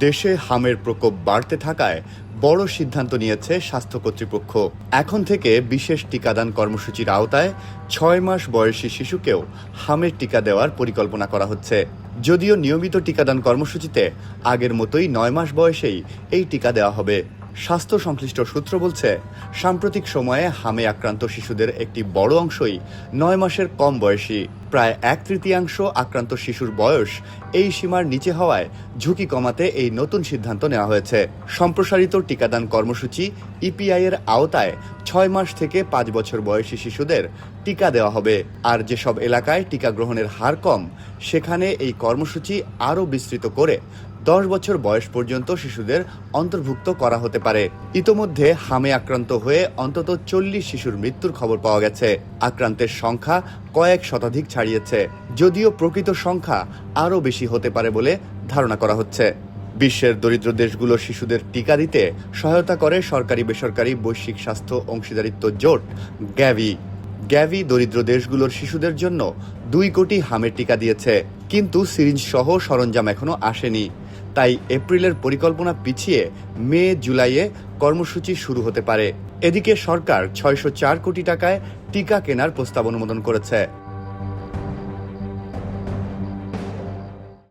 দেশে হামের প্রকোপ বাড়তে থাকায় বড় সিদ্ধান্ত নিয়েছে স্বাস্থ্য কর্তৃপক্ষ। এখন থেকে বিশেষ টিকাদান কর্মসূচির আওতায় ৬ মাস বয়সী শিশুকেও হামের টিকা দেওয়ার পরিকল্পনা করা হচ্ছে। যদিও নিয়মিত টিকাদান কর্মসূচিতে আগের মতোই ৯ মাস বয়সেই এই টিকা দেওয়া হবে। স্বাস্থ্য সংশ্লিষ্ট সূত্র বলছে, সাম্প্রতিক সময়ে হামে আক্রান্ত শিশুদের একটি বড় অংশই ৯ মাসের কম বয়সী। প্রায় ১/৩ আক্রান্ত শিশুর বয়স এই সীমার নিচে হওয়ায় ঝুঁকি কমাতে এই নতুন সিদ্ধান্ত নেওয়া হয়েছে। সম্প্রসারিত টিকাদান কর্মসূচি ইপিআই এর আওতায় ৬ মাস থেকে ৫ বছর বয়সী শিশুদের টিকা দেওয়া হবে। আর যেসব এলাকায় টিকা গ্রহণের হার কম, সেখানে এই কর্মসূচি আরও বিস্তৃত করে ১০ বছর বয়স পর্যন্ত শিশুদের অন্তর্ভুক্ত করা হতে পারে। ইতোমধ্যে হামে আক্রান্ত হয়ে অন্তত ৪০ শিশুর মৃত্যুর খবর পাওয়া গেছে। আক্রান্তের সংখ্যা কয়েক শতাধিক ছাড়িয়েছে, যদিও প্রকৃত সংখ্যা আরও বেশি হতে পারে বলে ধারণা করা হচ্ছে। বিশ্বের দরিদ্র দেশগুলোর শিশুদের টিকা দিতে সহায়তা করে সরকারি বেসরকারি বৈশ্বিক স্বাস্থ্য অংশীদারিত্ব জোট গ্যাভি দরিদ্র দেশগুলোর শিশুদের জন্য ২ কোটি হামের টিকা দিয়েছে, কিন্তু সিরিঞ্জ সহ সরঞ্জাম এখনো আসেনি। তাই এপ্রিলের পরিকল্পনা পিছিয়ে মে-জুলাইয়ে কর্মসূচি শুরু হতে পারে। এদিকে সরকার ৬০৪ কোটি টাকায় টিকা কেনার প্রস্তাব অনুমোদন করেছে।